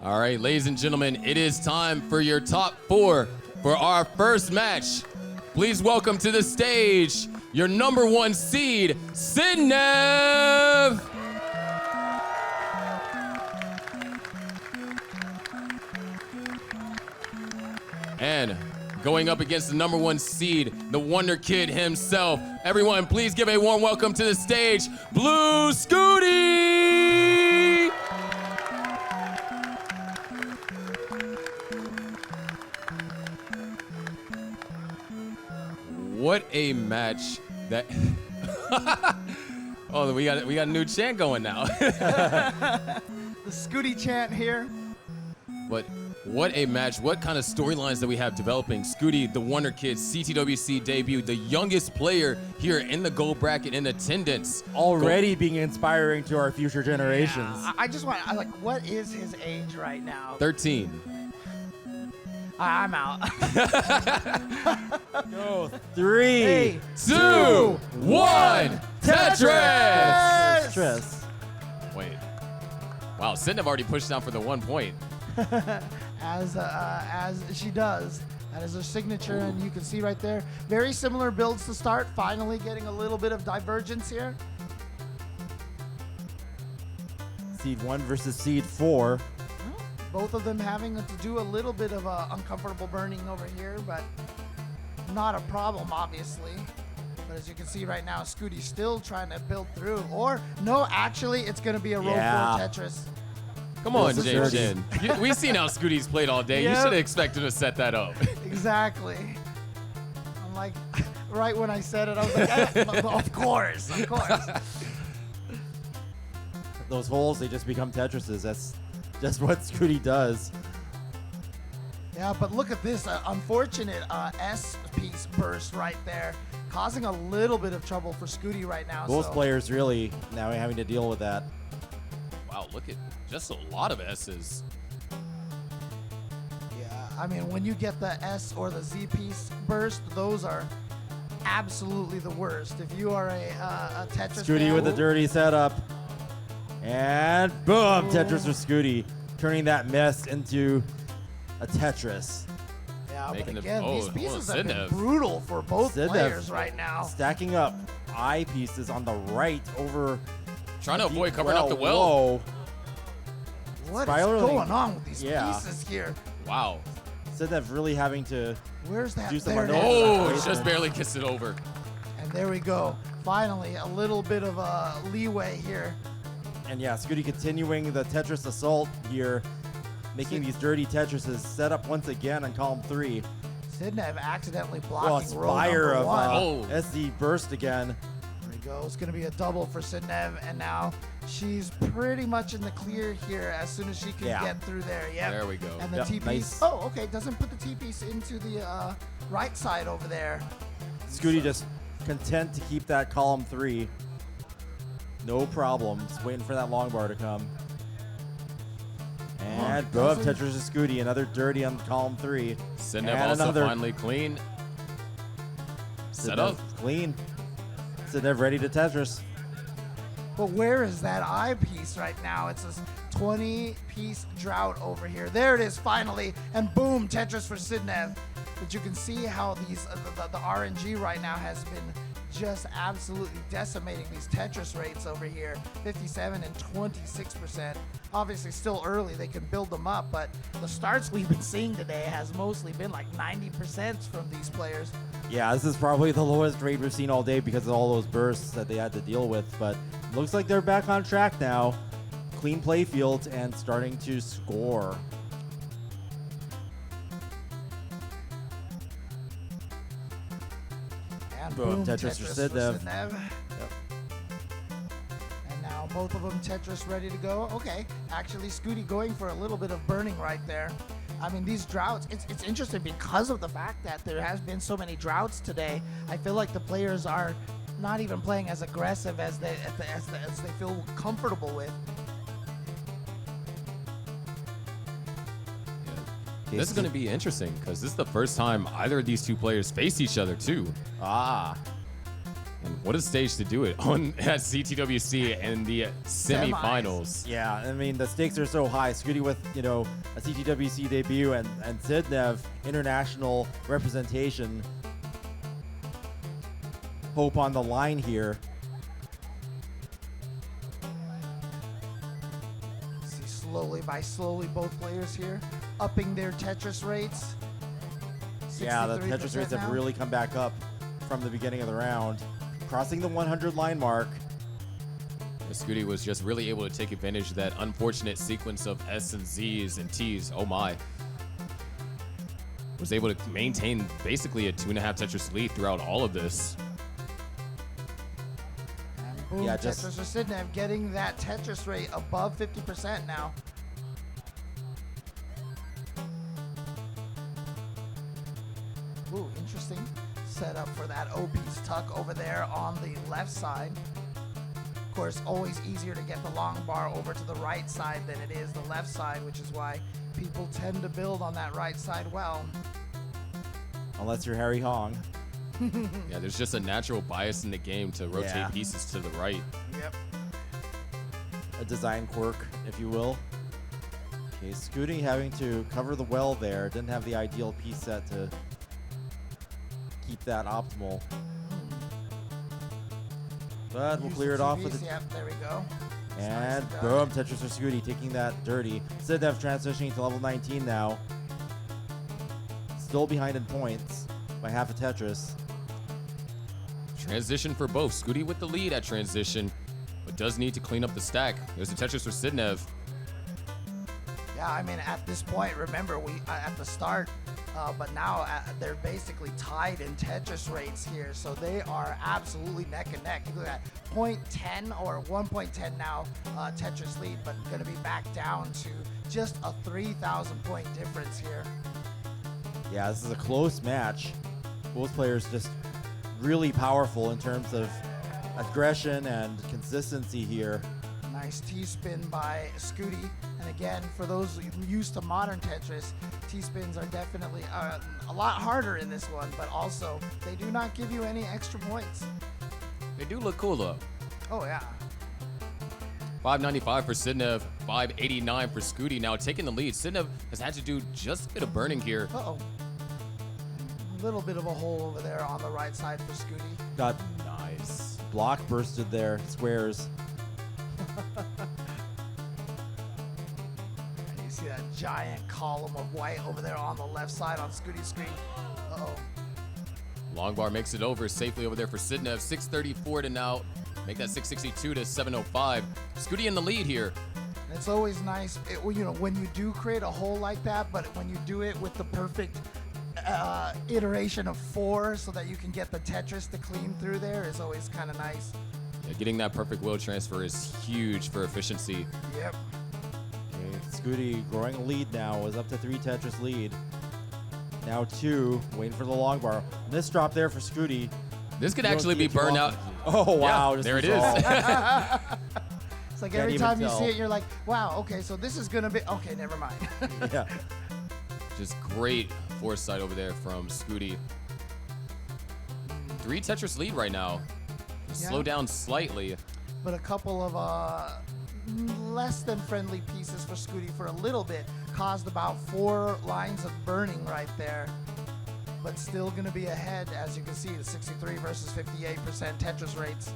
All right, ladies and gentlemen, it is time for your top 4 for our first match. Please welcome to the stage your number 1 seed, Sidnev. And going up against the number 1 seed, the Wonder Kid himself. Everyone, please give a warm welcome to the stage, Blue Scuti! What a match that... Oh, we got a new chant going now. The Scooty chant here. But what a match. What kind of storylines that we have developing. Scooty, the Wonder Kid, CTWC debut, the youngest player here in the gold bracket in attendance. Already being inspiring to our future generations. Yeah, I just want, what is his age right now? 13. I'm out. Go. 3, 2, 1, Tetris! Tetris. Wait. Wow, Sidnev already pushed down for the 1 point. As she does. That is her signature, and you can see right there, very similar builds to start, finally getting a little bit of divergence here. Seed 1 versus Seed 4. Both of them having to do a little bit of uncomfortable burning over here, but not a problem, obviously. But as you can see right now, Scooty's still trying to build through. Or, no, actually, it's going to be a row 4 Tetris. Come on, This is Chen. We've seen how Scooty's played all day. Yep. You should have expected to set that up. Exactly. I'm like, right when I said it, I was like, of course, of course. Those holes, they just become Tetrises. That's just what Scooty does. Yeah, but look at this unfortunate S-piece burst right there, causing a little bit of trouble for Scooty right now. Both players really now having to deal with that. Wow, look at just a lot of S's. Yeah, I mean, when you get the S or the Z-piece burst, those are absolutely the worst. If you are a Tetris Scooty fan, with the dirty setup. And boom, Tetris for Scooty, turning that mess into a Tetris. Yeah, Making but the- again, oh, these pieces have been Sidnev. brutal for both Sidnev players right now. Stacking up eye pieces on the right over. Trying to avoid deep covering up the well. Whoa. What is Spiraling. going on with these Yeah. pieces here? Wow. Sidnev really having to Where's that? do some There it is. unorthodox Oh, just barely kissed it over. And there we go. Finally, a little bit of a leeway here. And yeah, Scooty continuing the Tetris assault here, making these dirty Tetrises set up once again on column 3. Sidnev accidentally Well, blocking row Spire number of 1. Oh. SD burst again. There we go. It's going to be a double for Sidnev, and now she's pretty much in the clear here as soon as she can Yeah. get through there. Yep. There we go. And the Yep, T-piece. nice. Oh, okay. Doesn't put the T-piece into the right side over there. Scooty just content to keep that column 3. No problem. Just waiting for that long bar to come. And boom, doesn't- Tetris to Scooty. Another dirty on column 3. Sidnev And also another- finally clean. Set Sidnev up. clean. Sidnev ready to Tetris. But where is that eyepiece right now? It's this 20-piece drought over here. There it is, finally. And boom, Tetris for Sidnev. But you can see how these the RNG right now has been just absolutely decimating these Tetris rates over here. 57 and 26%. Obviously still early, they can build them up, but the starts we've been seeing today has mostly been like 90% from these players. Yeah, this is probably the lowest rate we've seen all day because of all those bursts that they had to deal with. But looks like they're back on track now. Clean play field and starting to score. And Boom, boom, Tetris for Sidnev. And now both of them Tetris ready to go. Okay, actually Scooty going for a little bit of burning right there. I mean, these droughts, it's interesting because of the fact that there has been so many droughts today. I feel like the players are not even playing as aggressive as they feel comfortable with. This is going to be interesting because this is the first time either of these two players face each other too. Ah. And what a stage to do it on at CTWC in the semifinals. Yeah, I mean, the stakes are so high. Scooty with, you know, a CTWC debut and Sidnev international representation. Hope on the line here. See, slowly, both players here upping their Tetris rates. Yeah, the Tetris 63% rates have now. really come back up from the beginning of the round. Crossing the 100 line mark. Scooty was just really able to take advantage of that unfortunate sequence of S and Z's and T's. Oh my. Was able to maintain basically a 2.5 Tetris lead throughout all of this. And boom, Yeah, just- Tetris for Sidnev getting that Tetris rate above 50% now. Ooh, interesting setup for that O-piece tuck over there on the left side. Of course, always easier to get the long bar over to the right side than it is the left side, which is why people tend to build on that right side well. Unless you're Harry Hong. Yeah, there's just a natural bias in the game to rotate Yeah. pieces to the right. Yep. A design quirk, if you will. Okay, Scooty having to cover the well there. Didn't have the ideal piece set to keep that optimal. But we'll Use clear it the off TVs. with the... Yep, there we go. And Nice. boom, Tetris for Scooty taking that dirty. Sidnev transitioning to level 19 now. Still behind in points by half a Tetris. Transition for both. Scooty with the lead at transition, but does need to clean up the stack. There's a Tetris for Sidnev. Yeah, I mean, at this point, remember, we at the start, but now they're basically tied in Tetris rates here, so they are absolutely neck and neck. You look at 0.10 or 1.10 now Tetris lead, but going to be back down to just a 3,000 point difference here. Yeah, this is a close match. Both players just really powerful in terms of aggression and consistency here. Nice T-spin by Scooty. And again, for those used to modern Tetris, T-spins are definitely a lot harder in this one, but also they do not give you any extra points. They do look cool though. Oh, yeah. 595 for Sidnev, 589 for Scooty. Now taking the lead. Sidnev has had to do just a bit of burning here. Uh-oh. A little bit of a hole over there on the right side for Scooty. Got Nice. block bursted there, squares. And you see that giant column of white over there on the left side on Scooty's screen. Uh-oh. Long bar makes it over safely over there for Sidnev. 634 to now make that 662 to 705. Scooty in the lead here. And it's always nice, you know, when you do create a hole like that, but when you do it with the perfect iteration of 4 so that you can get the Tetris to clean through there is always kind of nice. Yeah, getting that perfect wheel transfer is huge for efficiency. Yep. Okay, Scooty growing a lead now, is up to 3 Tetris lead. Now 2, waiting for the long bar. Miss drop there for Scooty. This could You don't actually see be it too burned often. out. Oh wow! Yeah, just there it is. resolved. It's like Can't every even time you tell. see it, you're like, wow, okay, so this is going to be, okay, never mind. Yeah. Just great foresight over there from Scooty. 3 Tetris lead right now. Yeah. Slow down slightly. But a couple of less than friendly pieces for Scooty for a little bit caused about 4 lines of burning right there. But still going to be ahead, as you can see, the 63 versus 58% Tetris rates.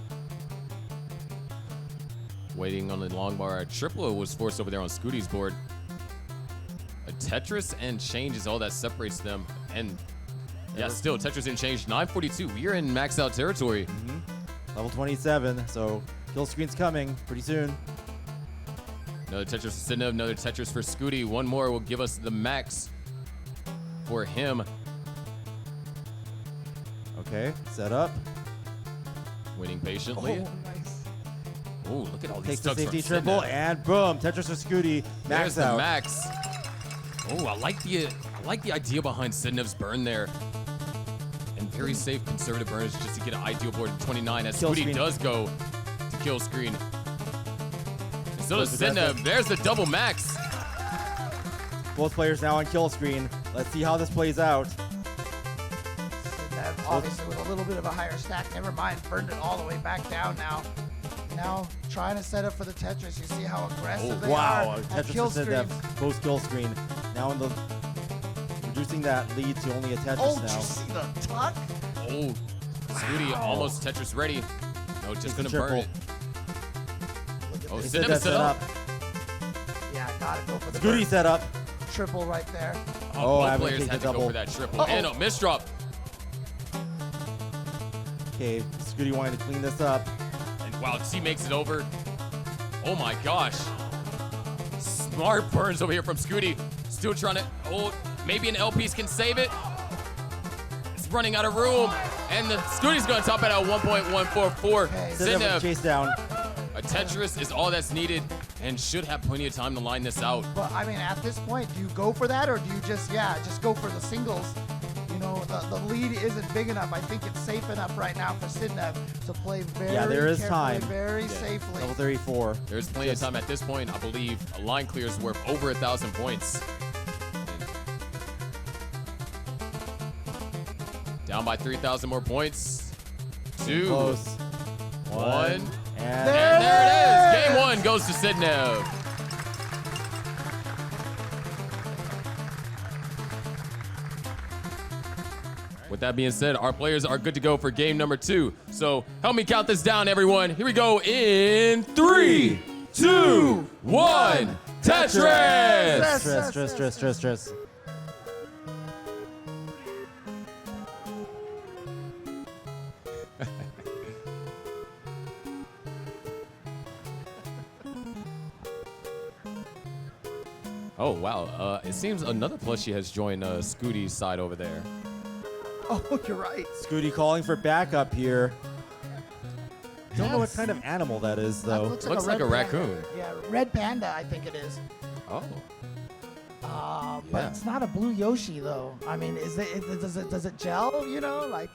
Waiting on the long bar. A triple was forced over there on Scooty's board. A Tetris and change is all that separates them. And yeah, still Tetris and change. 942. We are in max out territory. Level 27, so kill screen's coming pretty soon. Another Tetris for Sidnev, another Tetris for Scooty. One more will give us the max for him. Okay, set up. Waiting patiently. Nice. Oh, look at all these Takes the tucks from safety triple, Sidnev. and boom, Tetris for Scooty. There's Max the out. max. Oh, I like the idea behind Sidnev's burn there. And very safe conservative burns just to get an ideal board at 29 as Kill Scooty screen. does go to kill screen. And so does That's Sidnev. it. There's the double max. Both players now on kill screen. Let's see how this plays out. Sidnev obviously with a little bit of a higher stack. Never mind, burned it all the way back down now. Now trying to set up for the Tetris. You see how aggressive they Wow, are. Tetris kill for Sidnev, screens. post kill screen. Now in the reducing that lead to only a Tetris Oh, did now. you see the tuck? Oh, Scooty almost Tetris ready. No, just gonna burn it. Look at Oh, this. Sidnev Sidnev set up. Yeah, gotta go for the Scooty burn. set up. Triple right there. Oh, both having to players take had the to go double. for that triple. Uh-oh. And a miss drop. Okay, Scooty wanting to clean this up. And wow, C makes it over. Oh my gosh. Smart burns over here from Scooty. Still trying to, oh, maybe an L piece can save it. It's running out of room. And the Scooty's gonna top it at 1.144. Okay. Sidnev with Sidnev, chase down. a Tetris is all that's needed and should have plenty of time to line this out. But I mean, at this point, do you go for that or do you just go for the singles? You know, the lead isn't big enough. I think it's safe enough right now for Sidnev to play very There is carefully, time. very safely. Level 34. There's plenty of time at this point. I believe a line clear is worth over 1,000 points. Down by 3,000 more points. 2, Close. 1. And And there it is. Game 1 goes to Sidnev. With that being said, our players are good to go for game number 2. So help me count this down, everyone. Here we go in 3, 2, 1. Tetris! stress. Oh, wow. It seems another plushie has joined Scooty's side over there. Oh, you're right. Scooty calling for backup here. Don't know what Yes. kind of animal that is, That though. Looks red like a panda. raccoon. Yeah, red panda, I think it is. Oh. But Yeah. it's not a blue Yoshi though. I mean, does it gel? You know, like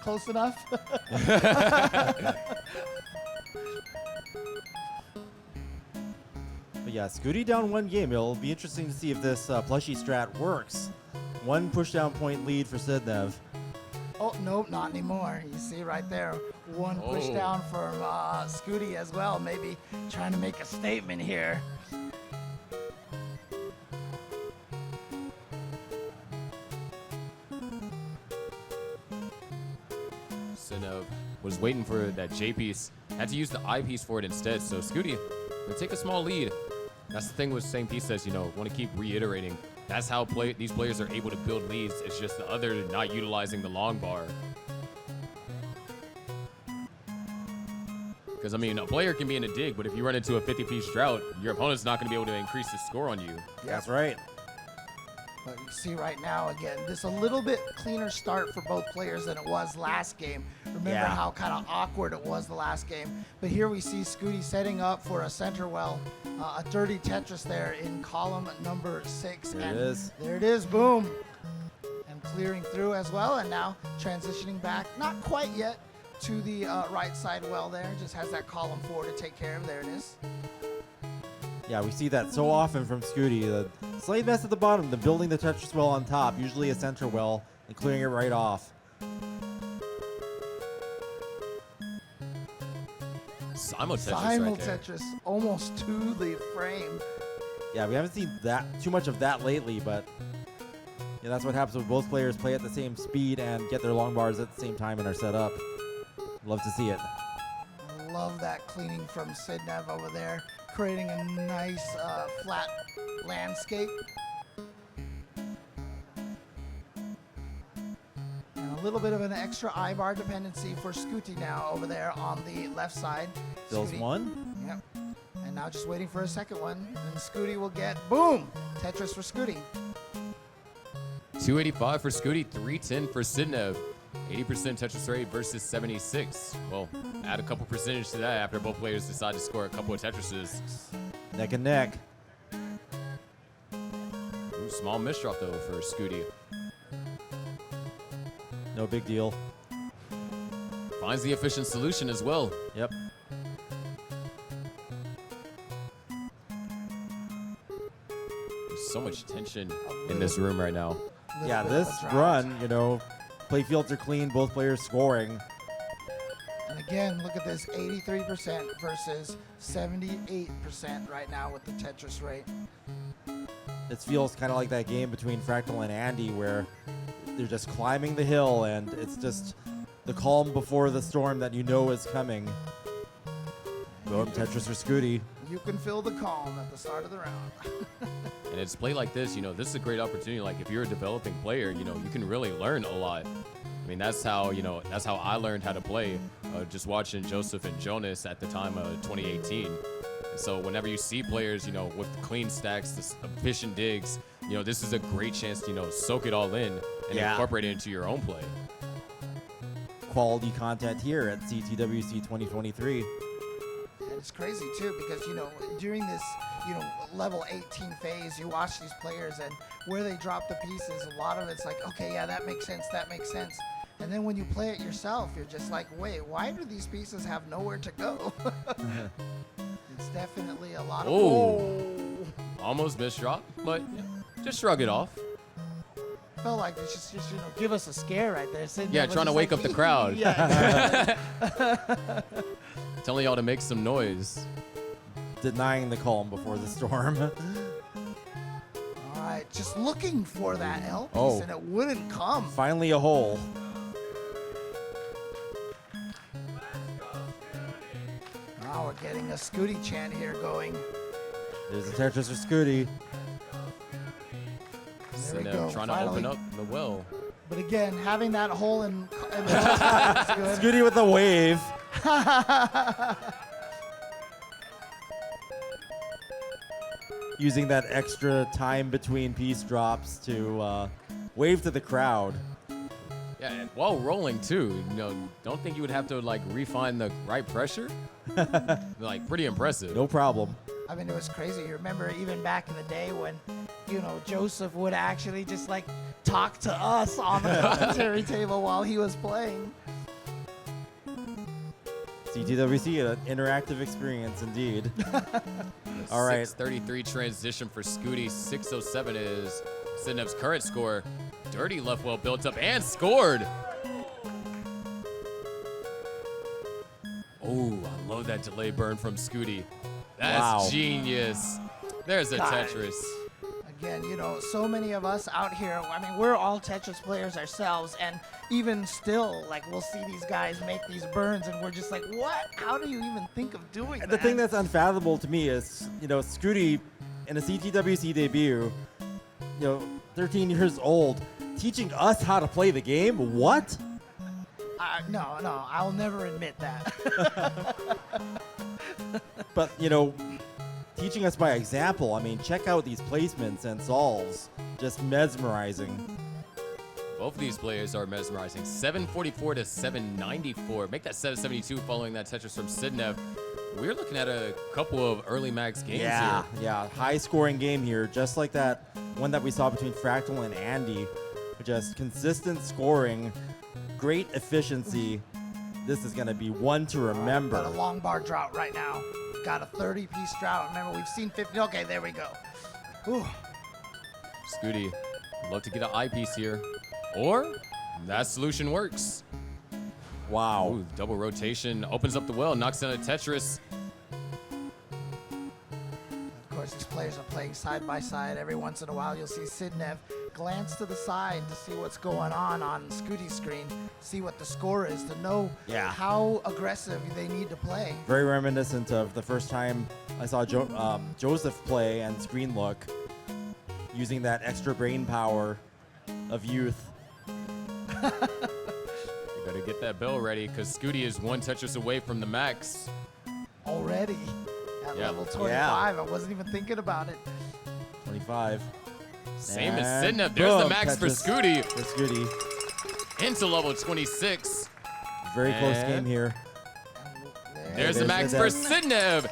close enough. But yeah, Scooty down 1 game. It'll be interesting to see if this plushie strat works. 1 push-down point lead for Sidnev. Oh nope, not anymore. You see right there, 1 push Oh. down from Scooty as well. Maybe trying to make a statement here. Sidnev was waiting for that J piece. Had to use the I piece for it instead. So Scooty will take a small lead. That's the thing with same piece says, you know, want to keep reiterating. That's how these players are able to build leads. It's just the other not utilizing the long bar. Because, I mean, a player can be in a dig, but if you run into a 50-piece drought, your opponent's not going to be able to increase his score on you. That's right. But you see right now, again, this a little bit cleaner start for both players than it was last game. Remember Yeah. how kind of awkward it was the last game. But here we see Scooty setting up for a center well, a dirty Tetris there in column number 6. There it and is. There it is, boom. And clearing through as well, and now transitioning back, not quite yet, to the right side well there. Just has that column 4 to take care of. There it is. Yeah, we see that so often from Scooty. The slight mess at the bottom, the building the Tetris well on top, usually a center well, and clearing it right off. Simul Tetris Simul right there. Tetris, almost to the frame. Yeah, we haven't seen that too much of that lately, but yeah, that's what happens when both players play at the same speed and get their long bars at the same time and are set up. Love to see it. Love that cleaning from Sidnev over there, creating a nice flat landscape. And a little bit of an extra I-bar dependency for Scooty now over there on the left side. Fills Scooty. 1. Yep. And now just waiting for a second one. And Scooty will get, boom, Tetris for Scooty. 285 for Scooty, 310 for Sidnev. 80% Tetris rate versus 76. Well, add a couple percentage to that after both players decide to score a couple of Tetrises. Neck and neck. Ooh, small misdrop though for Scooty. No big deal. Finds the efficient solution as well. Yep. There's so much tension in this room right now. Yeah, bit of this a drought. run, you know, play fields are clean, both players scoring. And again, look at this, 83% versus 78% right now with the Tetris rate. It feels kind of like that game between Fractal and Andy where they're just climbing the hill and it's just the calm before the storm that you know is coming. Boom, Tetris for Scooty. You can feel the calm at the start of the round. And it's play like this, you know, this is a great opportunity. Like if you're a developing player, you know, you can really learn a lot. I mean, that's how, you know, that's how I learned how to play, just watching Joseph and Jonas at the time of 2018. And so whenever you see players, you know, with clean stacks, this efficient digs, you know, this is a great chance to, you know, soak it all in and incorporate it into your own play. Quality content here at CTWC 2023. And it's crazy too because, you know, during this, you know, level 18 phase, you watch these players and where they drop the pieces, a lot of it's like, okay, yeah, that makes sense, that makes sense. And then when you play it yourself, you're just like, wait, why do these pieces have nowhere to go? It's definitely a lot of... Almost missed drop, but yeah, just shrug it off. Felt like it's just you know, give us a scare right there. Sidnev Yeah, was trying to just wake like, up the crowd. Yeah. Telling y'all to make some noise. Denying the calm before the storm. All right, just looking for that L piece, Oh. and it wouldn't come. Finally a hole. Now we're getting a Scooty chant here going. There's a Tetris for Scooty. There we Sidnev go. trying Finally. to open up the well. But again, having that hole in the well is good. Scooty with a wave. Using that extra time between piece drops to wave to the crowd. Yeah, and while rolling too, you know, don't think you would have to like refine the right pressure. Like pretty impressive. No problem. I mean, it was crazy. You remember even back in the day when, you know, Joseph would actually just like talk to us on the commentary table while he was playing. CTWC, an interactive experience indeed. All right. 633 transition for Scooty. 607 is Sidnev's current score. Dirty left well built up and scored. Oh, I love that delay burn from Scooty. That's Wow. genius. There's a God. Tetris. Again, you know, so many of us out here, I mean, we're all Tetris players ourselves, and even still, like, we'll see these guys make these burns, and we're just like, what? How do you even think of doing that? The thing that's unfathomable to me is, you know, Scooty in a CTWC debut, you know, 13 years old, teaching us how to play the game? What? No, I'll never admit that. But, you know, teaching us by example. I mean, check out these placements and solves. Just mesmerizing. Both of these players are mesmerizing. 744 to 794. Make that 772 following that Tetris from Sidnev. We're looking at a couple of early max games Yeah, here. yeah. High scoring game here, just like that one that we saw between Fractal and Andy. Just consistent scoring, great efficiency. This is going to be one to remember. Got a long bar drought right now. Got a 30-piece drought. Remember, we've seen 50. Okay, there we go. Ooh. Scooty, love to get an eyepiece here. Or that solution works. Wow. Ooh, double rotation opens up the well, knocks down a Tetris. Of course, these players are playing side by side. Every once in a while, you'll see Sidnev glance to the side to see what's going on Scooty's screen, see what the score is, to know how aggressive they need to play. Very reminiscent of the first time I saw Joseph play and screen look, using that extra brain power of youth. You better get that bell ready because Scooty is one Tetris away from the max. Already at Yeah. level 25. Yeah. I wasn't even thinking about it. 25. Same as And Sidnev. There's the boom, max for Tetris Scooty For Scooty. into level 26. Very close And game here. There's the max for Sidnev.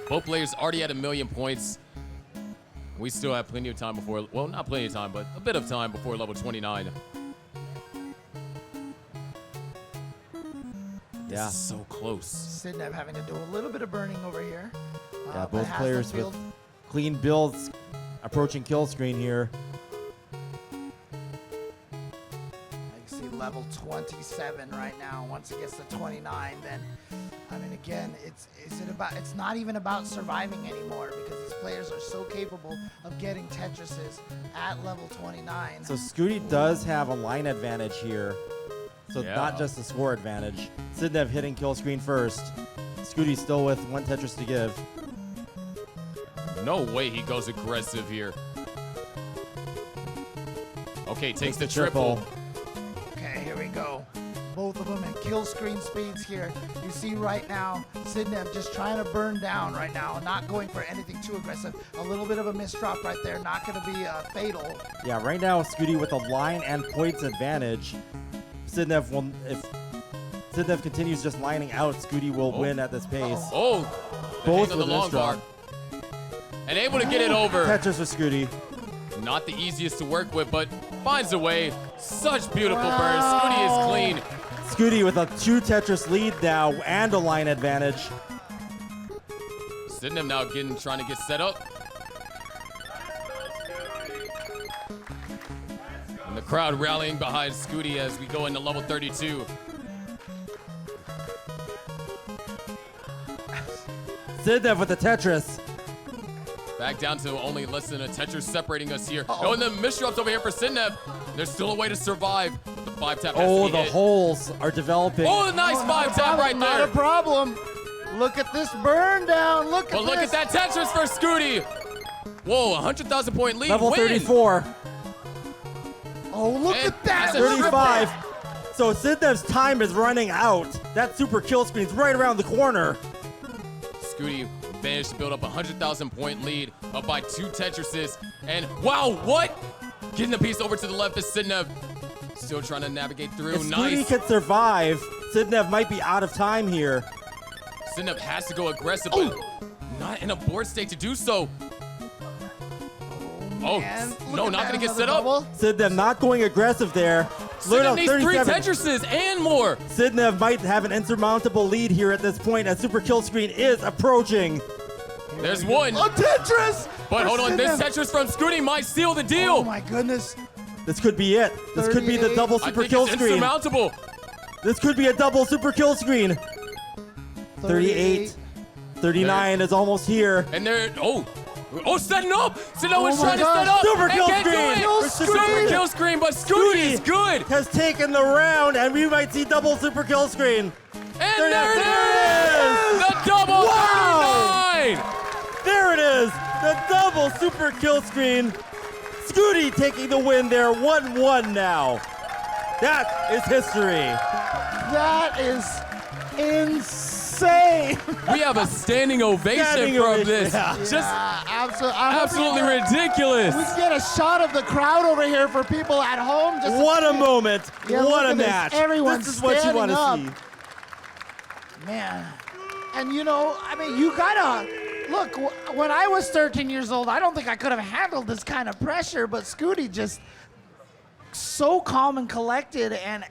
Both players already at 1,000,000 points. We still have plenty of time before, well, not plenty of time, but a bit of time before level 29. Yeah. This is so close. Sidnev having to do a little bit of burning over here. Yeah, but both has players the with field. clean builds. approaching kill screen here. You see level 27 right now. Once it gets to 29, then I mean, again, it's not even about surviving anymore because these players are so capable of getting Tetrises at level 29. So Scooty does have a line advantage here. So not just a score advantage. Sidnev hitting kill screen first. Scooty still with 1 Tetris to give. No way he goes aggressive here. Okay, takes the triple. Okay, here we go. Both of them in kill screen speeds here. You see right now, Sidnev just trying to burn down right now, not going for anything too aggressive. A little bit of a misdrop right there, not going to be fatal. Yeah, right now Scooty with a line and points advantage. Sidnev will, if Sidnev continues just lining out, Scooty will win at this pace. Oh, Both with with the long bar. misdrop. And able to get it over. Tetris for Scooty. Not the easiest to work with, but finds a way. Such beautiful burns. Scooty is clean. Scooty with a 2 Tetris lead now and a line advantage. Sidnev now trying to get set up. And the crowd rallying behind Scooty as we go into level 32. Sidnev with the Tetris. Back down to only less than a Tetris separating us here. Oh, and the misdrops over here for Sidnev. There's still a way to survive. The 5-tap has to be The hit. holes are developing. Oh, nice 5-tap right Not there. a problem. Look at this burn down. Look at But look at this. that Tetris for Scooty. Whoa, 100,000 point lead. Level win. 34. Oh, look And at that. that's a 35. So Sidnev's time is running out. That super kill screen's right around the corner. Scooty managed to build up a 100,000 point lead, up by 2 Tetrises. And wow, what? Getting the piece over to the left is Sidnev. Still trying to navigate through. If Scooty Nice. can survive, Sidnev might be out of time here. Sidnev has to go aggressive, but not in a board state to do so. Oh, Man, no, look at not that, going to get another set up. double. Sidnev not going aggressive there. Sidnev needs 3 37. Tetrises and more. Sidnev might have an insurmountable lead here at this point as super kill screen is approaching. There's one. A Tetris. But for hold on, this Sidnev. Tetris from Scooty might seal the deal. Oh my goodness. This could be it. This could be the 38. double I super think kill it's screen. insurmountable. This could be a double super kill screen. 38. 39 is almost here. And they're, setting up. Sidnev was my trying to gosh. set up. Super and kill can't screen. do it. Kill Super screen. kill screen, but Scooty is good. Has taken the round, and we might see double super kill screen. And There there it it is. is. The double Wow. 39. There it is, the double super kill screen. Scooty taking the win there, 1-1 now. That is history. That is insane. We have a standing ovation Standing from ovation, this. yeah. Just Absolutely ridiculous. We can get a shot of the crowd over here for people at home. Just to What a see- moment. Yeah, What look a at this. match. Everyone's This is what you standing want to up. see. Man. And you know, I mean, you gotta look. When I was 13 years old, I don't think I could have handled this kind of pressure. But Scooty just so calm and collected, and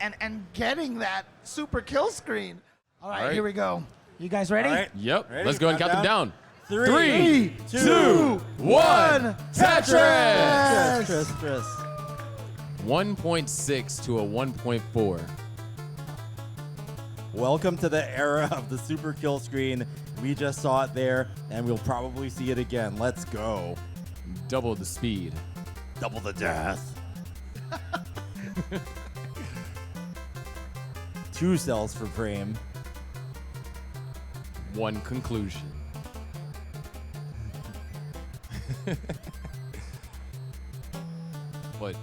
getting that super kill screen. All right, here we go. You guys ready? All right. Yep. Ready? Let's go and count them down. 3, 2, 1. Tetris. Tetris. 1.6 to a 1.4. Welcome to the era of the super kill screen. We just saw it there, and we'll probably see it again. Let's go. Double the speed. Double the death. 2 cells for frame. 1 conclusion. But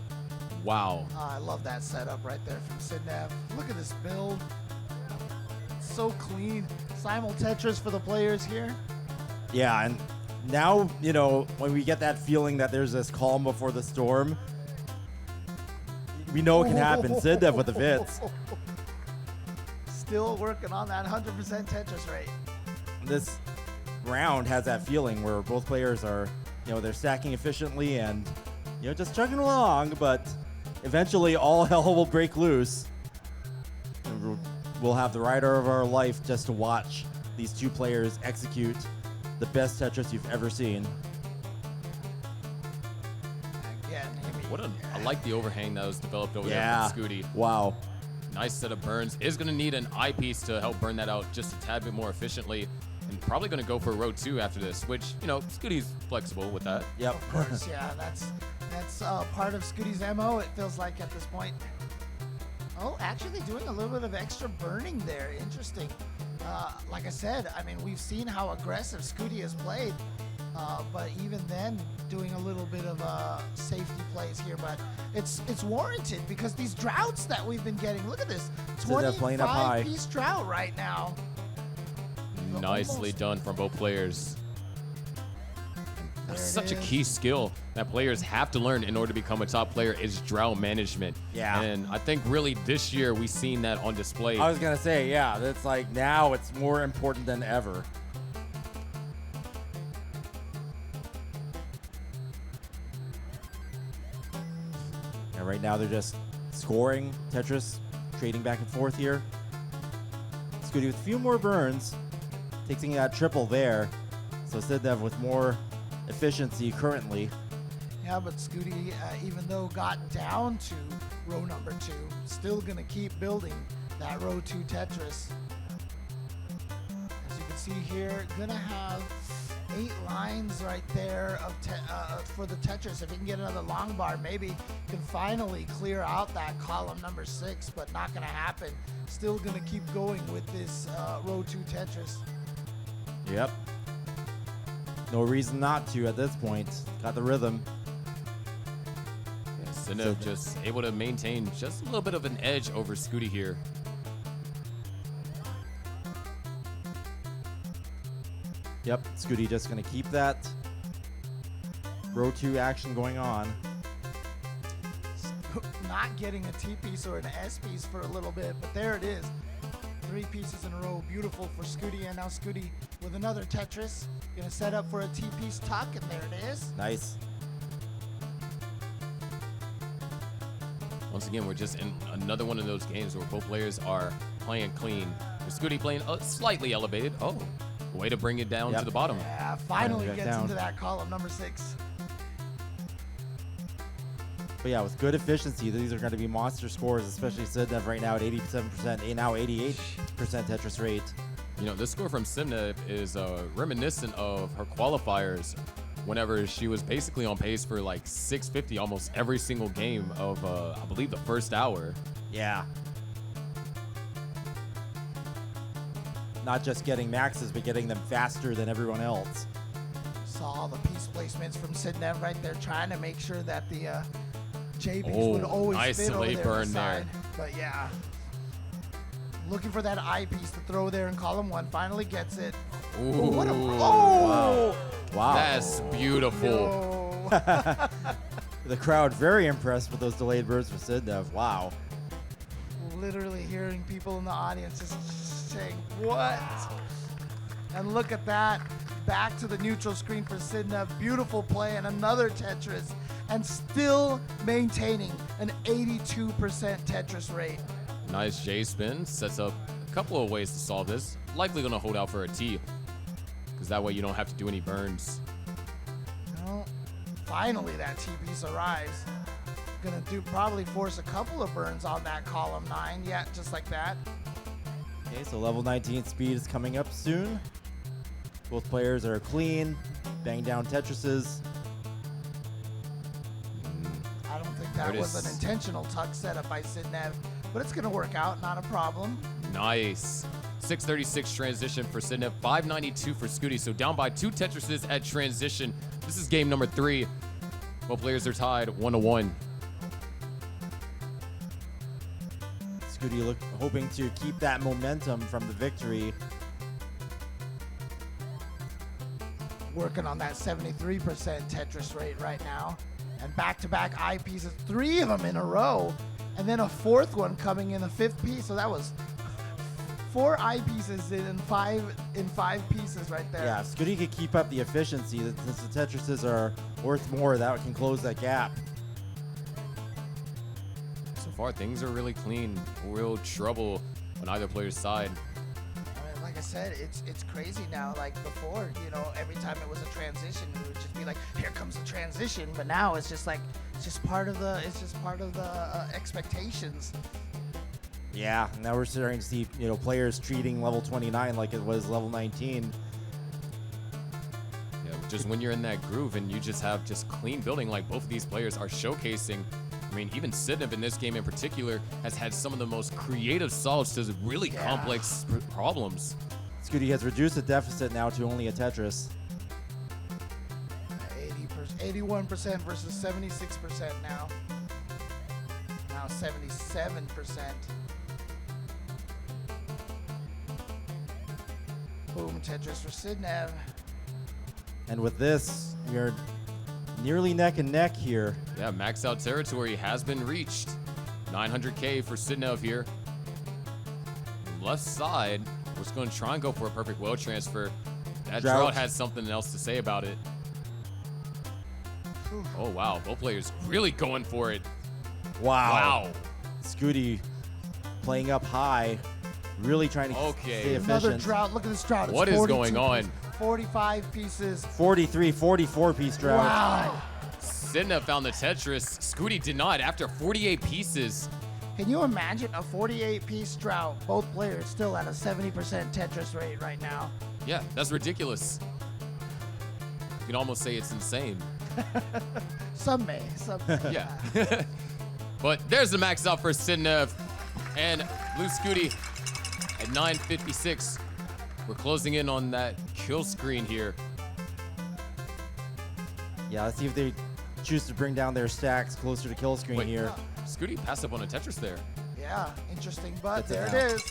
wow. I love that setup right there from Sidnev. Look at this build. So clean. Simul Tetris for the players here. Yeah, and now, you know, when we get that feeling that there's this calm before the storm, we know it can happen. Sidnev with the fits. Still working on that 100% Tetris rate. This round has that feeling where both players are, you know, they're stacking efficiently and, you know, just chugging along, but eventually all hell will break loose. And we'll have the rider of our life just to watch these 2 players execute the best Tetris you've ever seen. I like the overhang that was developed over there Yeah. from Scooty. Wow. Nice set of burns. Is going to need an eyepiece to help burn that out just a tad bit more efficiently. And probably going to go for row 2 after this, which, you know, Scooty's flexible with that. Yep. Of course, yeah, that's part of Scooty's MO, it feels like at this point. Oh, actually doing a little bit of extra burning there. Interesting. Like I said, I mean, we've seen how aggressive Scooty has played, but even then, doing a little bit of safety plays here. But it's warranted because these droughts that we've been getting. Look at this, Sidnev playing up high. 25-piece drought right now. Nicely done from both players. That's such a key skill that players have to learn in order to become a top player is drought management. Yeah. And I think really this year we've seen that on display. I was gonna say, yeah, that's like now it's more important than ever. And right now they're just scoring Tetris, trading back and forth here. Scooty with a few more burns, taking that triple there. So Sidnev with more efficiency currently. Yeah, but Scooty, even though got down to row number 2, still gonna keep building that row 2 Tetris. As you can see here, gonna have 8 lines right there of for the Tetris. If he can get another long bar, maybe can finally clear out that column number 6, but not gonna happen. Still gonna keep going with this row 2 Tetris. Yep. No reason not to at this point. Got the rhythm. Sidnev just able to maintain just a little bit of an edge over Scooty here. Yep, Scooty just gonna keep that row 2 action going on. Not getting a T piece or an S piece for a little bit, but there it is. 3 pieces in a row, beautiful for Scooty, and now Scooty with another Tetris. Gonna set up for a T piece tuck, and there it is. Nice. Once again, we're just in another one of those games where both players are playing clean. With Scooty playing slightly elevated. Oh, way to bring it down to the bottom. Yeah, finally back gets down. into that column number 6. But yeah, with good efficiency, these are going to be monster scores, especially Sidnev right now at 87%, now 88% Tetris rate. You know, this score from Sidnev is reminiscent of her qualifiers whenever she was basically on pace for like 650 almost every single game of, I believe, the first hour. Yeah. Not just getting maxes, but getting them faster than everyone else. Saw the piece placements from Sidnev right there, trying to make sure that the JBs would always fit over nicely there burned beside. there. But yeah, looking for that eyepiece to throw there in column 1. Finally gets it. Ooh, What a oh! Wow. that's beautiful. No. The crowd very impressed with those delayed bursts for Sidnev. Wow. Literally hearing people in the audience just saying, what? And look at that. Back to the neutral screen for Sidnev. Beautiful play and another Tetris. And still maintaining an 82% Tetris rate. Nice J spin. Sets up a couple of ways to solve this. Likely going to hold out for a T, because that way you don't have to do any burns. Well, finally that T piece arrives. Gonna probably force a couple of burns on that column 9. Yeah, just like that. Okay, so level 19 speed is coming up soon. Both players are clean, bang down Tetrises. I don't think There that it was is. an intentional tuck setup by Sidnev, but it's gonna work out, not a problem. Nice. 636 transition for Sidnev, 592 for Scooty. So down by 2 Tetrises at transition. This is game number 3. Both players are tied 1-1. Scooty hoping to keep that momentum from the victory. Working on that 73% Tetris rate right now. And back-to-back eyepieces, 3 of them in a row. And then a 4th one coming in, a 5th piece. So that was 4 eyepieces in 5 pieces right there. Yeah, if Scooty could keep up the efficiency, since the Tetrises are worth more, that can close that gap. So far, things are really clean. Real trouble on either player's side. I mean, like I said, it's crazy now. Like before, you know, every time it was a transition, it would just be like like, here comes the transition. But now it's just like, it's just part of the expectations. Yeah, now we're starting to see, players treating level 29 like it was level 19. Yeah, just when you're in that groove and you just have just clean building like both of these players are showcasing. I mean, even Sidnev in this game in particular has had some of the most creative solves to really complex problems. Scooty has reduced the deficit now to only a Tetris. 81% versus 76% now. Now 77%. Boom, Tetris for Sidnev. And with this, we're nearly neck and neck here. Yeah, max out territory has been reached. 900K for Sidnev here. Left side, we're just going to try and go for a perfect well transfer. That drought has something else to say about it. Oh, wow. Both players really going for it. Wow. Scooty playing up high, really trying to stay efficient. Another drought. Look at this drought. What is going on? 45 pieces. 43, 44-piece drought. Wow. Sidnev found the Tetris. Scooty did not after 48 pieces. Can you imagine a 48-piece drought? Both players still at a 70% Tetris rate right now. Yeah, that's ridiculous. You can almost say it's insane. Some may. Yeah. But there's the max out for Sidnev and Blue Scuti at 956. We're closing in on that kill screen here. Yeah, let's see if they choose to bring down their stacks closer to kill screen here. Scooty passed up on a Tetris there. Yeah, interesting, but Gets it there it out. is.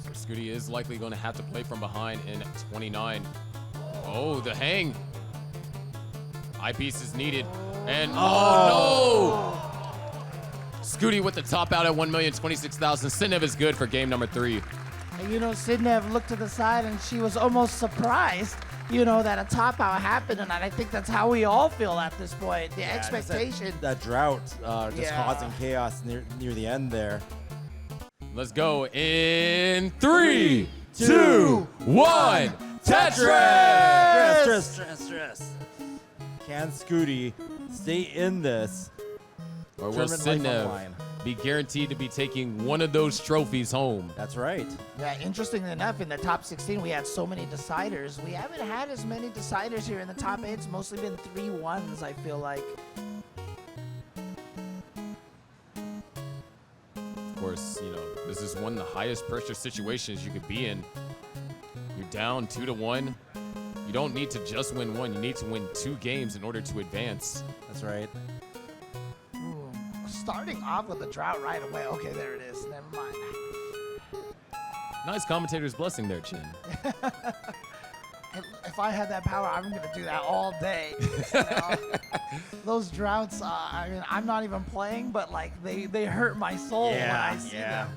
So Scooty is likely going to have to play from behind in 29. Oh, the hang. Eyepiece is needed. And oh no! Scooty with the top out at 1,026,000. Sidnev is good for game number 3. And Sidnev looked to the side and she was almost surprised, that a top out happened. And I think that's how we all feel at this point. The expectation. That drought just causing chaos near the end there. Let's go in 3, 2, 1. Tetris! Stress. Can Scooty stay in this? Or will Sidnev be guaranteed to be taking one of those trophies home? That's right. Yeah, interestingly enough, in the top 16, we had so many deciders. We haven't had as many deciders here in the top 8. It's mostly been 3 1s, I feel like. Of course, this is one of the highest pressure situations you could be in. You're down 2-1. You don't need to just win one. You need to win 2 games in order to advance. That's right. Ooh, starting off with a drought right away. Okay, there it is. Never mind. Nice commentator's blessing there, Chen. If I had that power, I'm going to do that all day. Those droughts, I'm not even playing, but they hurt my soul when I see them.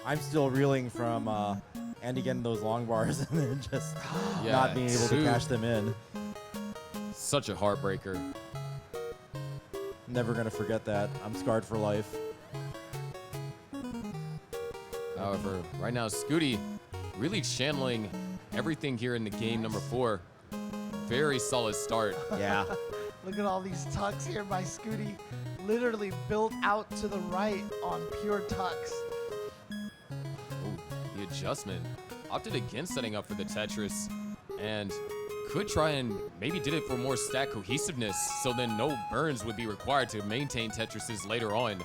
I'm still reeling from Andy getting those long bars and then just not being able to cash them in. Such a heartbreaker. Never going to forget that. I'm scarred for life. However, right now, Scooty really channeling everything here in the game number 4. Very solid start. Yeah. Look at all these tucks here by Scooty. Literally built out to the right on pure tucks. Ooh, the adjustment. Opted against setting up for the Tetris and could try and maybe did it for more stack cohesiveness so then no burns would be required to maintain Tetrises later on.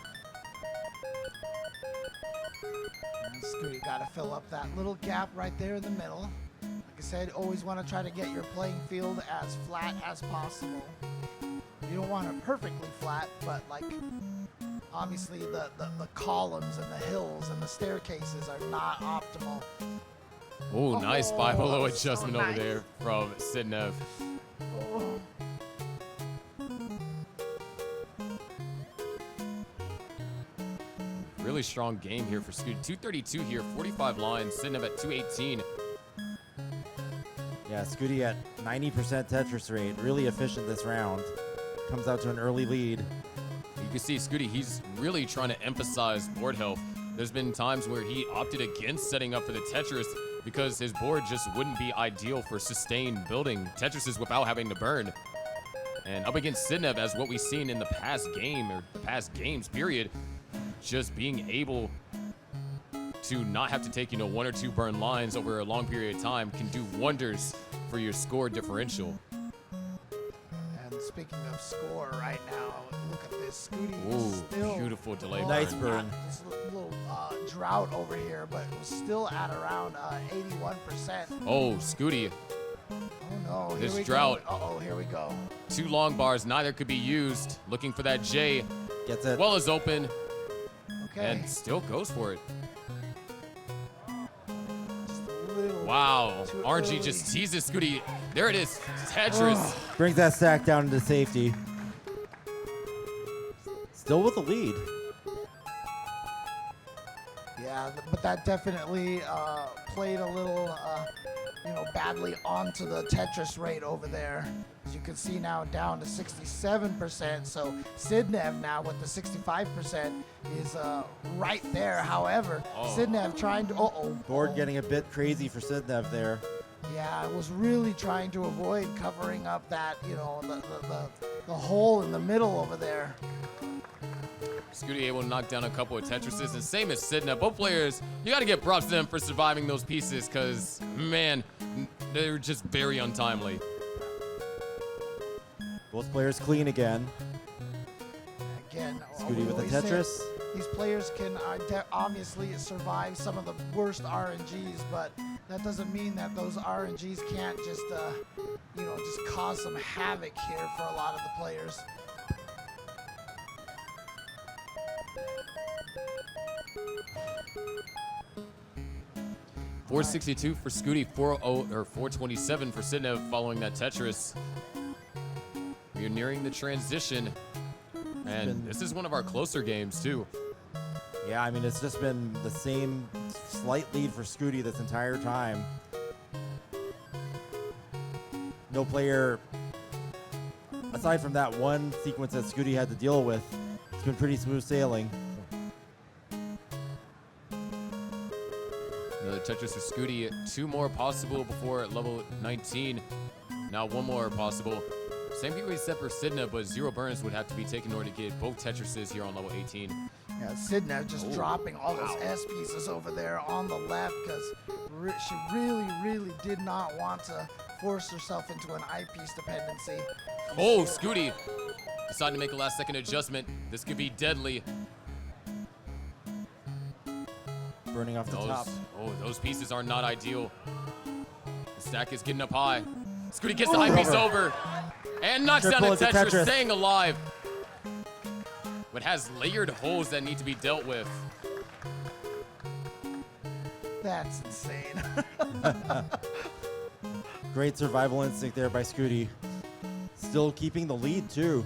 Scooty got to fill up that little gap right there in the middle. Like I said, always want to try to get your playing field as flat as possible. You don't want it perfectly flat, but obviously the columns and the hills and the staircases are not optimal. Ooh, nice 5-below so adjustment over there from Sidnev. Oh. Really strong game here for Scooty. 232 here, 45 lines. Sidnev at 218. Yeah, Scooty at 90% Tetris rate. Really efficient this round. Comes out to an early lead. You can see Scooty, he's really trying to emphasize board health. There's been times where he opted against setting up for the Tetris because his board just wouldn't be ideal for sustained building Tetrises without having to burn. And up against Sidnev, as what we've seen in the past game, or the past games, period, just being able to not have to take, 1 or 2 burn lines over a long period of time can do wonders for your score differential. And speaking of score right now, look at this. Scooty Ooh, is still beautiful delay burn. Nice burn. This little drought over here, but it was still at around 81%. Oh, Scooty. Oh no, This here we drought. go. Uh-oh, here we go. 2 long bars, neither could be used. Looking for that J. Gets it. Well is open, Okay. and still goes for it. Just a little Wow, too RNG early. just teases Scooty. There it is, Tetris. Brings that stack down into safety. Still with the lead. Yeah, but that definitely played a little, badly onto the Tetris rate over there. As you can see now, down to 67%. So Sidnev now with the 65% is right there. However, Sidnev trying to, Board getting a bit crazy for Sidnev there. Yeah, I was really trying to avoid covering up that, the hole in the middle over there. Scooty able to knock down a couple of Tetrises, and same as Sidnev. Both players, you got to get props to them for surviving those pieces, because, man, they're just very untimely. Both players clean again. Again, Scooty we with the always say Tetris. these players can obviously survive some of the worst RNGs, but that doesn't mean that those RNGs can't just, just cause some havoc here for a lot of the players. .462 for Scooty, 427 for Sidnev following that Tetris. We are nearing the transition, and this is one of our closer games too. Yeah, I mean, it's just been the same slight lead for Scooty this entire time. No player, aside from that one sequence that Scooty had to deal with, it's been pretty smooth sailing. Another Tetris for Scooty. 2 more possible before level 19. Now 1 more possible. Same thing we said for Sidnev, but 0 burns would have to be taken in order to get both Tetrises here on level 18. Yeah, Sidnev just dropping all those S pieces over there on the left because she really did not want to force herself into an eyepiece dependency. Oh, Scooty decided to make a last-second adjustment. This could be deadly. Burning off the top. Those pieces are not ideal. The stack is getting up high. Scooty gets the eyepiece over and knocks down the Tetris, staying alive. But has layered holes that need to be dealt with. That's insane. Great survival instinct there by Scooty. Still keeping the lead, too.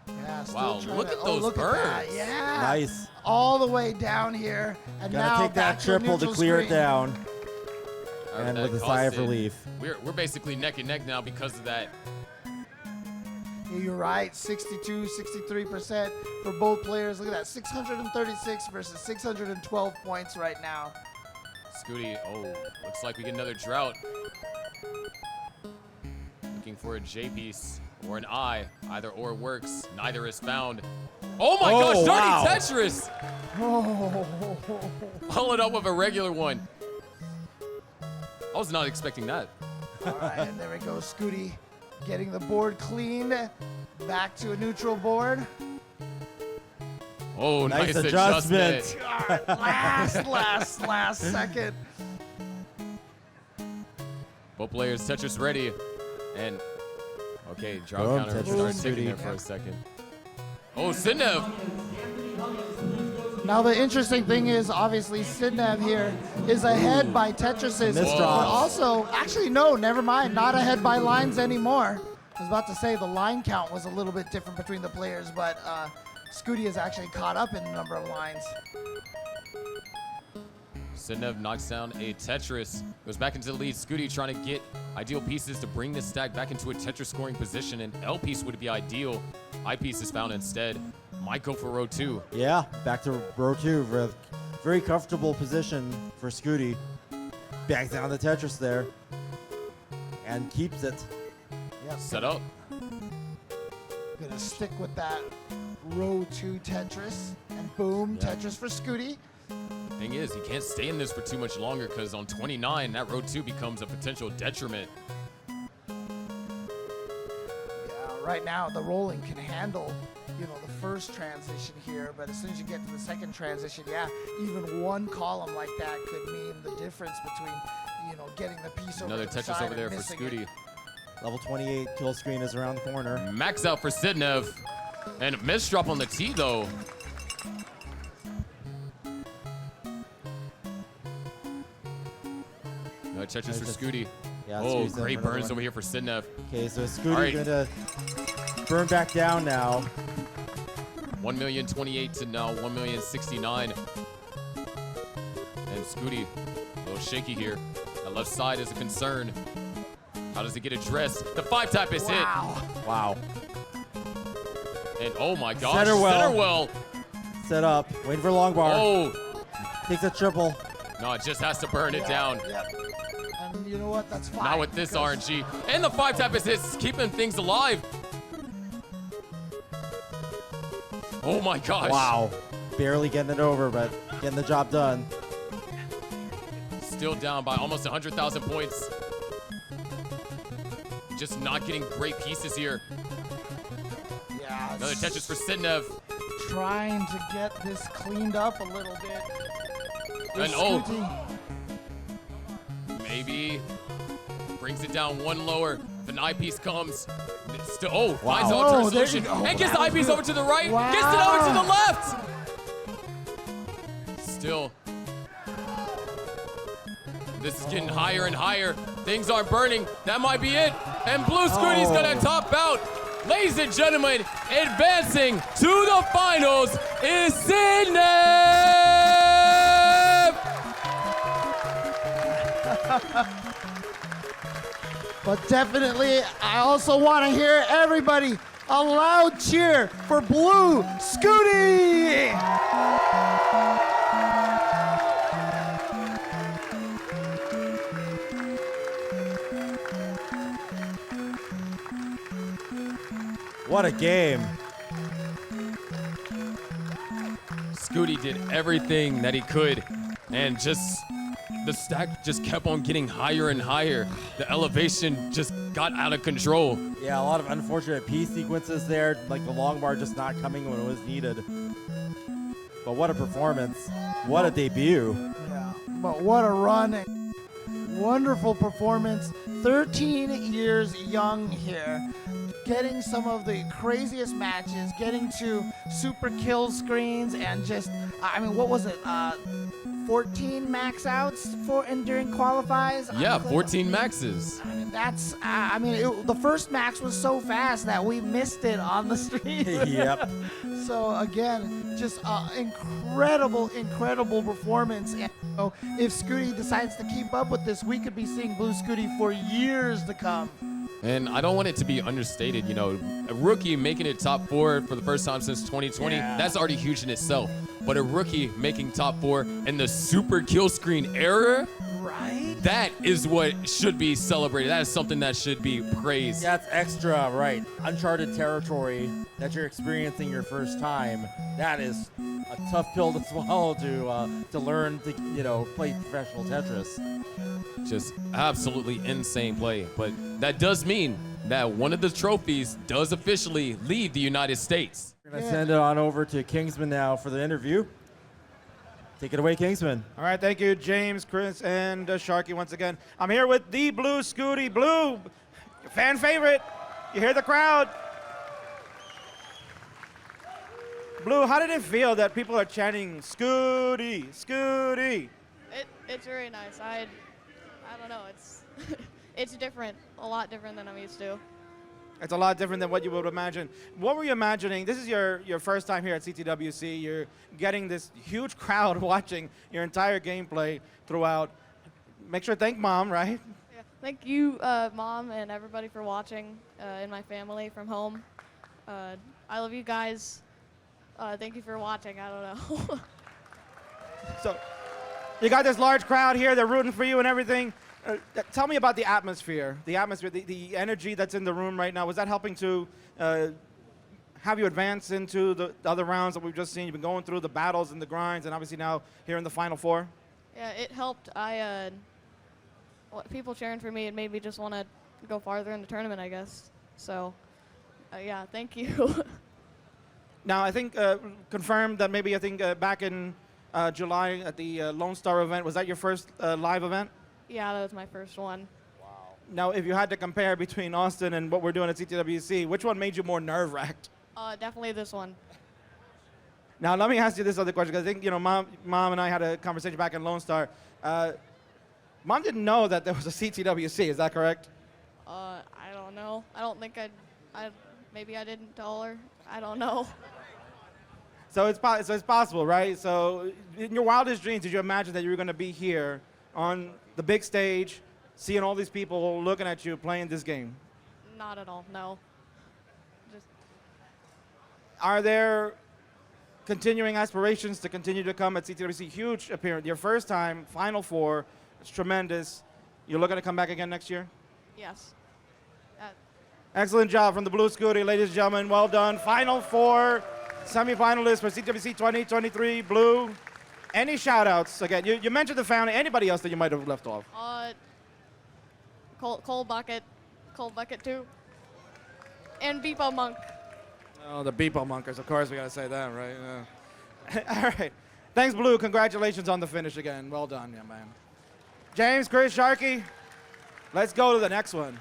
Yeah, still Wow, trying look to, at those look burns. At that. Yeah. Nice. All the way down here. And now Gotta take back that triple to neutral clear screen. it down. And And that with a sigh of costed- relief. We're basically neck and neck now because of that. You're right, 62, 63% for both players. Look at that, 636 versus 612 points right now. Scooty, looks like we get another drought. Looking for a J piece or an I. Either or works. Neither is found. Oh my gosh, dirty wow. Tetris! Oh, Followed up with a regular one. I was not expecting that. all right, and there we go, Scooty getting the board cleaned. Back to a neutral board. Oh, Nice nice adjustment. adjustment. Last second. Both players, Tetris ready. And, okay, drought Boom, counter Tetris starts ticking Scooty. there for a second. Oh, Sidnev. Now the interesting thing is, obviously, Sidnev here is ahead by Tetrises. Missed But drops. also, actually, no, never mind. Not ahead by lines anymore. I was about to say the line count was a little bit different between the players, but Scooty is actually caught up in the number of lines. Sidnev knocks down a Tetris, goes back into the lead. Scooty trying to get ideal pieces to bring this stack back into a Tetris scoring position, and L piece would be ideal. I piece is found instead. Might go for row 2. Yeah, back to row 2 for Very comfortable position for Scooty. Bangs down the Tetris there. And keeps it. Yep. Set up. Gonna stick with that row 2 Tetris. And boom, Yeah. Tetris for Scooty. Thing is, he can't stay in this for too much longer because on 29, that row 2 becomes a potential detriment. Yeah, right now the rolling can handle, you know, the first transition here, but as soon as you get to the second transition, yeah, even one column like that could mean the difference between, you know, getting the piece over Another to the Tetris side over there and for missing Scooty. it. Level 28 kill screen is around the corner. Max out for Sidnev. And miss drop on the T, though. No Tetris for Scooty. Yeah, Oh, Scooty's in great for another burns one. over here for Sidnev. Okay, so Scooty right. gonna burn back down now. 1,028,000 to now 1,069,000. And Scooty, a little shaky here. That left side is a concern. How does it get addressed? The 5-tap is Wow. Wow. hit. And oh my gosh, Center well. center well. Set up, waiting for long bar. Oh, Takes a triple. no, it just has to burn it down. Yep. And you know what? That's fine. Not with this because- RNG. And the 5-tap is hit, keeping things alive. Oh my gosh. Wow. Barely getting it over, but getting the job done. Still down by almost 100,000 points. Just not getting great pieces here. Yeah. Another Tetris for Sidnev. Trying to get this cleaned up a little bit. And Is oh, Scooty- maybe brings it down one lower. If an eyepiece comes, it's still, oh, Wow. finds the Oh, alternate there you solution. go. And gets the That was eyepiece good. over to the right, Wow. gets it over to the left. Still, this is getting higher and higher. Things aren't burning. That might be it. And Blue Scooty's gonna top out. Ladies and gentlemen, advancing to the finals is Sidnev! But definitely, I also want to hear everybody a loud cheer for Blue Scuti! What a game. Scooty did everything that he could, and just the stack just kept on getting higher and higher. The elevation just got out of control. Yeah, a lot of unfortunate piece sequences there, like the long bar just not coming when it was needed. But what a performance. What a debut. Yeah, but what a run. Wonderful performance. 13 years young here. Getting some of the craziest matches, getting to super kill screens, and just, I mean, what was it? 14 max outs during qualifies? Yeah, 14 maxes. I mean, that's, the first max was so fast that we missed it on the stream. Yep. So again, just incredible performance. And you know, if Scooty decides to keep up with this, we could be seeing Blue Scuti for years to come. And I don't want it to be understated, you know, a rookie making it top 4 for the first time since 2020, Yeah. that's already huge in itself. But a rookie making top 4 in the super kill screen era, Right? that is what should be celebrated. That is something that should be praised. That's extra, right. Uncharted territory that you're experiencing your first time. That is a tough pill to swallow to learn to, you know, play professional Tetris. Just absolutely insane play. But that does mean that one of the trophies does officially leave the United States. We're going to send it on over to Kingsman now for the interview. Take it away, Kingsman. All right, thank you, James, Chris, and Sharky once again. I'm here with the Blue Scuti. Blue, fan favorite. You hear the crowd. Blue, how did it feel that people are chanting Scooty, Scooty? It's very nice. I don't know. It's it's different, a lot different than I'm used to. It's a lot different than what you would imagine. What were you imagining? This is your first time here at CTWC. You're getting this huge crowd watching your entire gameplay throughout. Make sure to thank Mom, right? Yeah. Thank you, Mom, and everybody for watching, and my family from home. I love you guys. Thank you for watching. I don't know. So you got this large crowd here. They're rooting for you and everything. Tell me about the atmosphere. The energy that's in the room right now. Was that helping to have you advance into the other rounds that we've just seen? You've been going through the battles and the grinds, and obviously now here in the Final Four. Yeah, it helped. People cheering for me, it made me just want to go farther in the tournament, I guess. So, yeah, thank you. Now, I think confirmed that maybe back in July at the Lone Star event, was that your first live event? Yeah, that was my first one. Now, if you had to compare between Austin and what we're doing at CTWC, which one made you more nerve-wracked? Definitely this one. Now, let me ask you this other question, because I think, Mom and I had a conversation back in Lone Star. Mom didn't know that there was a CTWC, is that correct? I don't know. I don't think maybe I didn't tell her. I don't know. So it's possible, right? So in your wildest dreams, did you imagine that you were going to be here on the big stage, seeing all these people looking at you playing this game? Not at all, no. Just Are there continuing aspirations to continue to come at CTWC? Huge appearance. Your first time, Final Four. It's tremendous. You're looking to come back again next year? yes. Excellent job from the Blue Scuti, ladies and gentlemen. Well done. Final Four semifinalists for CTWC 2023. Blue, any shout-outs? Again, you mentioned the family. Anybody else that you might have left off? Cole Bucket too, and Beepo Monk. Oh, the Beepo Monkers. Of course, we got to say that, right? Yeah. All right. Thanks, Blue. Congratulations on the finish again. Well done, yeah, man. James, Chris, Sharky, let's go to the next one.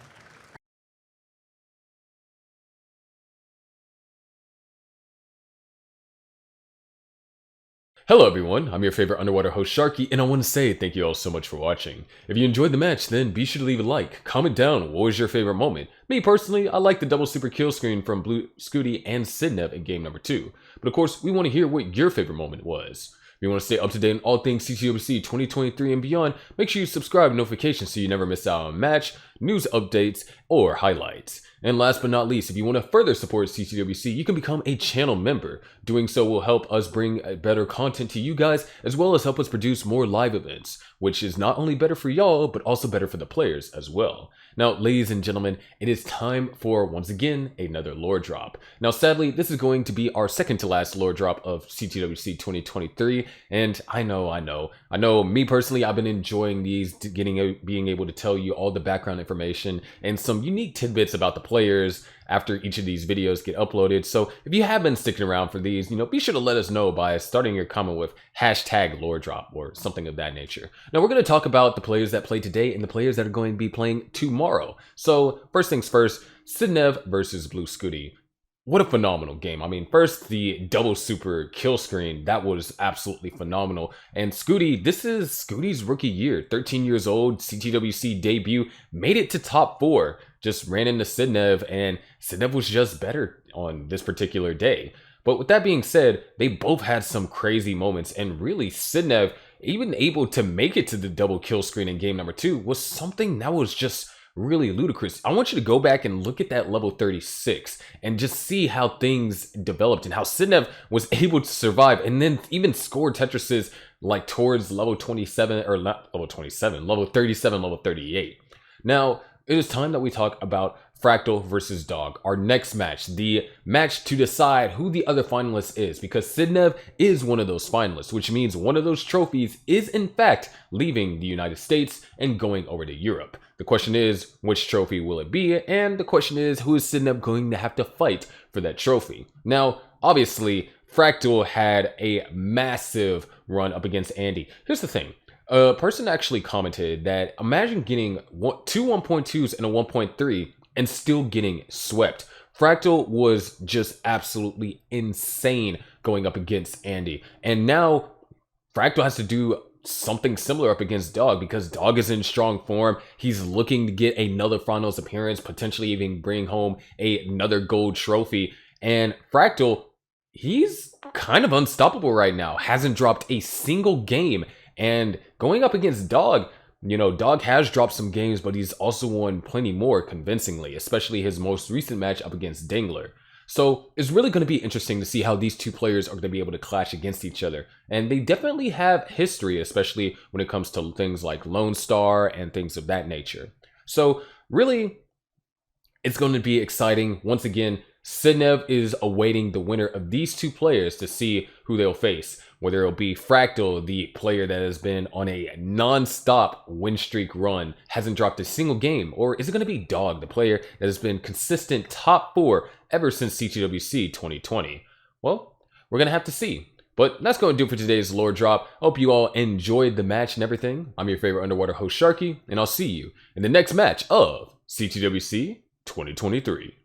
Hello everyone, I'm your favorite underwater host Sharky, and I want to say thank you all so much for watching. If you enjoyed the match, then be sure to leave a like, comment down what was your favorite moment. Me personally, I like the double super kill screen from Blue Scuti and Sidnev in game number 2. But of course, we want to hear what your favorite moment was. If you want to stay up to date on all things CTWC 2023 and beyond, make sure you subscribe to notifications so you never miss out on match, news updates, or highlights. And last but not least, if you want to further support CTWC, you can become a channel member. Doing so will help us bring better content to you guys, as well as help us produce more live events, which is not only better for y'all, but also better for the players as well. Now, ladies and gentlemen, it is time for, once again, another lore drop. Now, sadly, this is going to be our second to last lore drop of CTWC 2023, and I know, me personally, I've been enjoying these, being able to tell you all the background information and some unique tidbits about the players after each of these videos get uploaded. So if you have been sticking around for these, be sure to let us know by starting your comment with #LoreDrop or something of that nature. Now we're going to talk about the players that played today and the players that are going to be playing tomorrow. So first things first, Sidnev versus Blue Scuti. What a phenomenal game. I mean, first, the double super kill screen, that was absolutely phenomenal. And Scooty, this is Scooty's rookie year, 13 years old, CTWC debut, made it to top 4, just ran into Sidnev, and Sidnev was just better on this particular day. But with that being said, they both had some crazy moments, and really, Sidnev, even able to make it to the double kill screen in game number 2, was something that was just really ludicrous. I want you to go back and look at that level 36 and just see how things developed and how Sidnev was able to survive and then even score Tetrises like towards level 27, or not level 27, level 37, level 38. Now, it is time that we talk about Fractal versus Dog, our next match, the match to decide who the other finalist is, because Sidnev is one of those finalists, which means one of those trophies is in fact leaving the United States and going over to Europe. The question is, which trophy will it be? And the question is, who is Sidnev going to have to fight for that trophy? Now, obviously, Fractal had a massive run up against Andy. Here's the thing. A person actually commented that imagine getting two 1.2s and a 1.3 and still getting swept. Fractal was just absolutely insane going up against Andy. And now Fractal has to do something similar up against Dog, because Dog is in strong form. He's looking to get another finals appearance, potentially even bring home another gold trophy. And Fractal, he's kind of unstoppable right now. Hasn't dropped a single game. And going up against Dog, Dog has dropped some games, but he's also won plenty more convincingly, especially his most recent match up against Dangler. So it's really going to be interesting to see how these two players are going to be able to clash against each other. And they definitely have history, especially when it comes to things like Lone Star and things of that nature. So really, it's going to be exciting. Once again, Sidnev is awaiting the winner of these two players to see who they'll face. Whether it'll be Fractal, the player that has been on a non-stop win streak run, hasn't dropped a single game, or is it going to be Dog, the player that has been consistent top 4 ever since CTWC 2020? Well, we're going to have to see. But that's going to do it for today's lore drop. Hope you all enjoyed the match and everything. I'm your favorite underwater host, Sharky, and I'll see you in the next match of CTWC 2023.